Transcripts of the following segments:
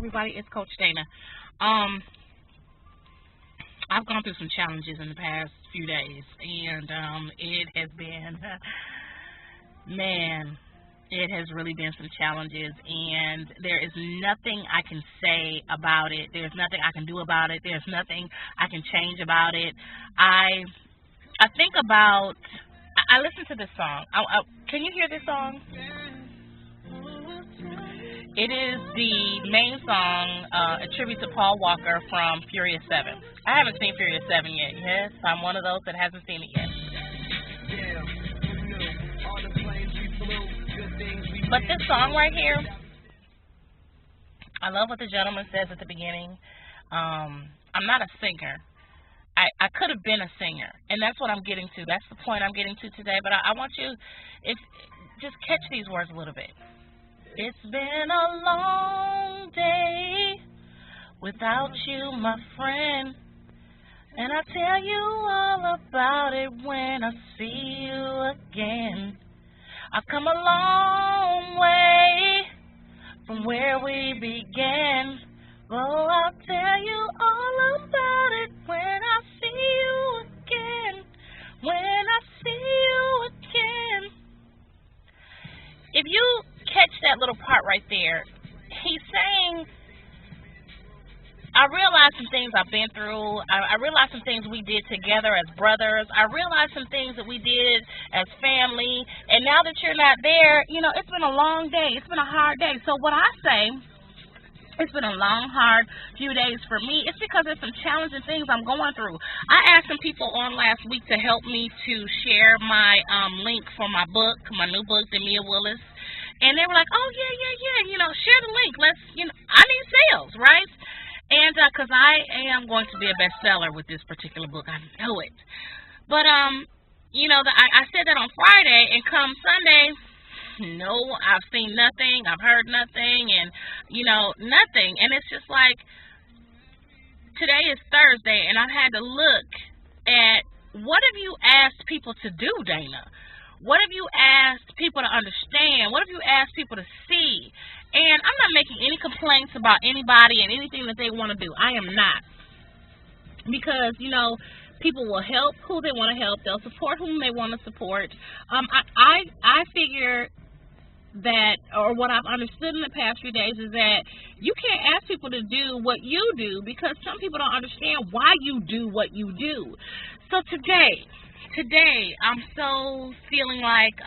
everybody. It's Coach Dana. I've gone through some challenges in the past few days, and it has been, man, it has really been some challenges, and there is nothing I can say about it. There's nothing I can do about it. There's nothing I can change about it. I think about, I listen to this song. Can you hear this song? It is the main song, a tribute to Paul Walker from Furious 7. I haven't seen Furious 7 yet. Yes, I'm one of those that hasn't seen it yet. But this song right here, I love what the gentleman says at the beginning. I'm not a singer. I could have been a singer, and that's what I'm getting to. That's the point I'm getting to today. But I want you, just catch these words a little bit. It's been a long day without you, my friend, and I'll tell you all about it when I see you again. I've come a long way from where we began. Oh, I'll tell you all about it when I see you again. When I see you again. If you catch that little part right there, he's saying, I realized some things I've been through. I realized some things we did together as brothers. I realized some things that we did as family. And now that you're not there, it's been a long day. It's been a hard day. So what I say, it's been a long, hard few days for me. It's because there's some challenging things I'm going through. I asked some people on last week to help me to share my link for my book, my new book, Demia Willis. And they were like, oh, yeah, share the link. I need sales, right? And because I am going to be a bestseller with this particular book. I know it. But, I said that on Friday, and come Sunday, no, I've seen nothing, I've heard nothing, and, nothing. And it's just like, today is Thursday, and I've had to look at, what have you asked people to do, Dana? What have you asked people to understand? What have you asked people to see? And I'm not making any complaints about anybody and anything that they want to do. I am not. Because, people will help who they want to help. They'll support whom they want to support. I figure that, or what I've understood in the past few days, is that you can't ask people to do what you do because some people don't understand why you do what you do. So today, I'm so feeling like,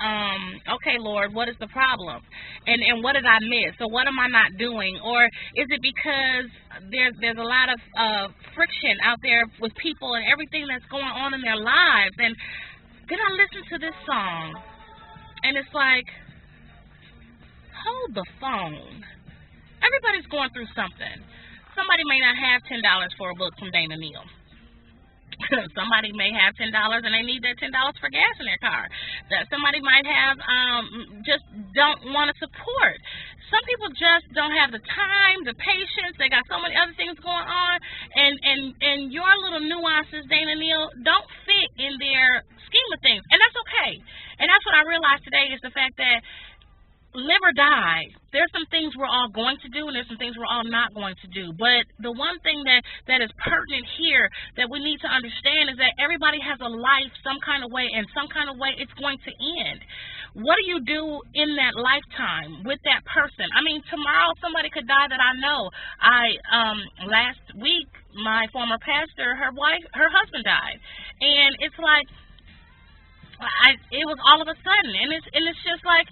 okay, Lord, what is the problem? And what did I miss? So what am I not doing? Or is it because there's a lot of friction out there with people and everything that's going on in their lives? And then I listen to this song, and it's like, hold the phone. Everybody's going through something. Somebody may not have $10 for a book from Dana Neal. Somebody may have $10 and they need that $10 for gas in their car. That somebody might have just don't want to support. Some people just don't have the time, the patience. They got so many other things going on, and your little nuances, Dana Neal, don't fit in their scheme of things, and that's okay. And that's what I realized today, is the fact that live or die, there's some things we're all going to do and there's some things we're all not going to do. But the one thing that is pertinent here that we need to understand is that everybody has a life some kind of way, and some kind of way it's going to end. What do you do in that lifetime with that person? I mean, tomorrow somebody could die that I know. Last week, my former pastor, her husband died. And it's like, it was all of a sudden, and it's just like,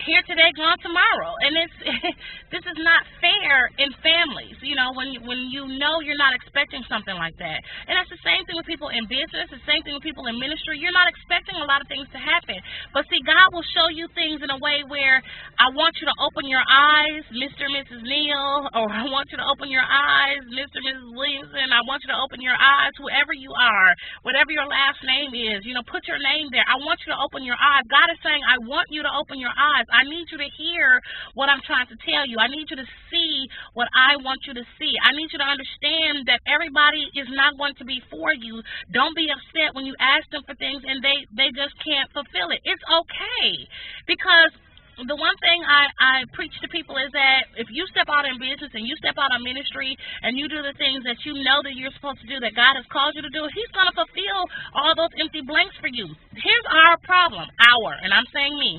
here today, gone tomorrow. And this is not fair in families, when you're not expecting something like that. And that's the same thing with people in business, the same thing with people in ministry. You're not expecting a lot of things to happen. But see, God will show you things in a way where, I want you to open your eyes, Mr. and Mrs. Neal, or I want you to open your eyes, Mr. and Mrs. Williamson. I want you to open your eyes, whoever you are, whatever your last name is, put your name there. I want you to open your eyes. God is saying, I want you to open your eyes. I need you to hear what I'm trying to tell you. I need you to see what I want you to see. I need you to understand that everybody is not going to be for you. Don't be upset when you ask them for things and they just can't fulfill it. It's okay, because the one thing I preach to people is that if you step out in business and you step out in ministry and you do the things that you know that you're supposed to do, that God has called you to do, he's going to fulfill all those empty blanks for you. Here's our problem, and I'm saying me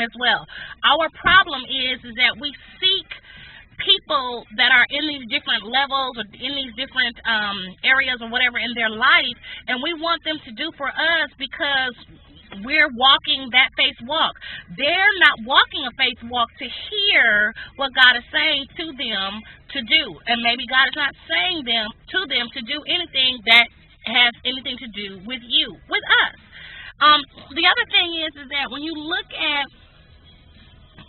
as well. Our problem is that we seek people that are in these different levels or in these different areas or whatever in their life, and we want them to do for us because we're walking that faith walk. They're not walking a faith walk to hear what God is saying to them to do, and maybe God is not saying to them to do anything that has anything to do with you, with us. The other thing is that when you look at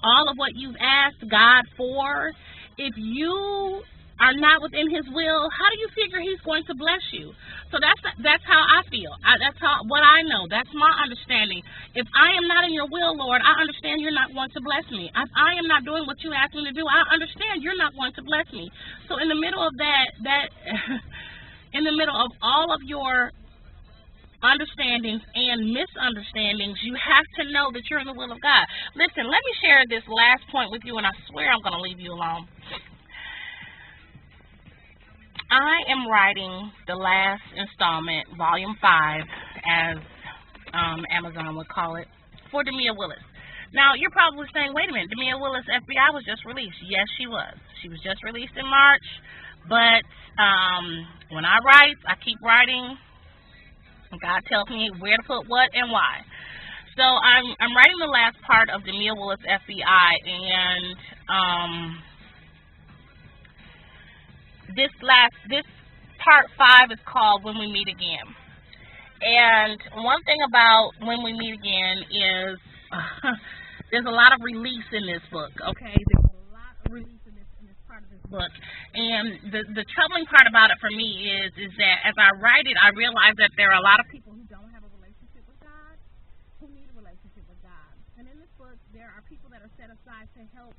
all of what you've asked God for, if you are not within his will, how do you figure he's going to bless you? So that's how I feel. That's what I know. That's my understanding. If I am not in your will, Lord, I understand you're not going to bless me. If I am not doing what you asked me to do, I understand you're not going to bless me. So in the middle of that in the middle of all of your understandings and misunderstandings, you have to know that you're in the will of God. Listen, let me share this last point with you, and I swear I'm going to leave you alone. I am writing the last installment, Volume 5, as Amazon would call it, for Demia Willis. Now, you're probably saying, wait a minute, Demia Willis, FBI was just released. Yes, she was. She was just released in March, but when I write, I keep writing. God tells me where to put what and why. So I'm writing the last part of Demia Willis FBI, and this part 5 is called When We Meet Again. And one thing about When We Meet Again is there's a lot of release in this book. Okay, there's a lot of release in this part of this book. And the troubling part about it for me is that as I write it, I realize that there are a lot of people who don't have a relationship with God, who need a relationship with God. And in this book, there are people that are set aside to help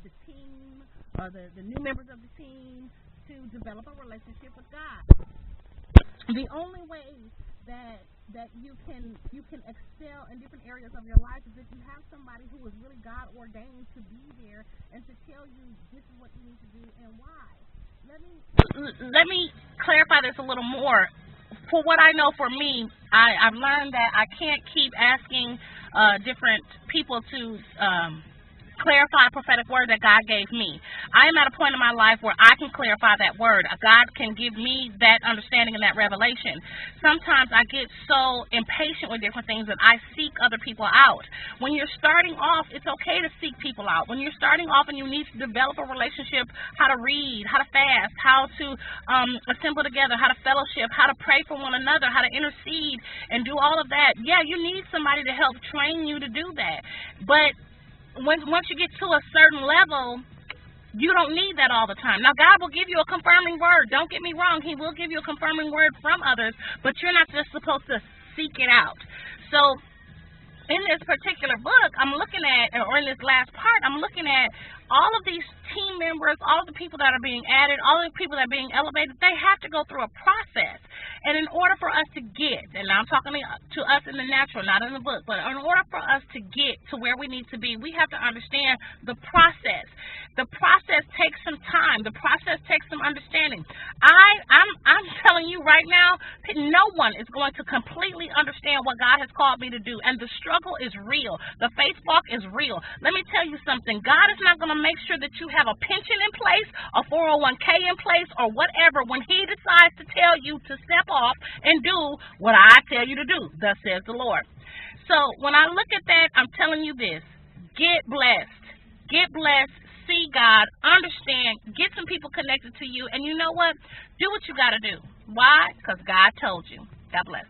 the team, or the new members of the team, to develop a relationship with God. The only way that you can excel in different areas of your life is if you have somebody who is really God ordained to be there and to tell you this is what you need to do and why. Let me clarify this a little more. For what I know, for me, I've learned that I can't keep asking different people to clarify a prophetic word that God gave me. I am at a point in my life where I can clarify that word. God can give me that understanding and that revelation. Sometimes I get so impatient with different things that I seek other people out. When you're starting off, it's okay to seek people out. When you're starting off and you need to develop a relationship, how to read, how to fast, how to assemble together, how to fellowship, how to pray for one another, how to intercede and do all of that. Yeah, you need somebody to help train you to do that. But once you get to a certain level, you don't need that all the time. Now, God will give you a confirming word. Don't get me wrong. He will give you a confirming word from others, but you're not just supposed to seek it out. So in this particular book, I'm looking at, or in this last part, I'm looking at all of these team members, all of the people that are being added, all of the people that are being elevated. They have to go through a process. And in order for us to get, and I'm talking to us in the natural, not in the book, but in order for us to get to where we need to be, we have to understand the process. The process takes some time. The process takes some understanding. I'm telling you right now, no one is going to completely understand what God has called me to do. And the struggle is real. The faith walk is real. Let me tell you something. God is not going to make sure that you have a pension in place, a 401k in place, or whatever when he decides to tell you to step off and do what I tell you to do, thus says the Lord. So when I look at that, I'm telling you this: get blessed. Get blessed. See God. Understand. Get some people connected to you. And you know what? Do what you got to do. Why? Because God told you. God bless.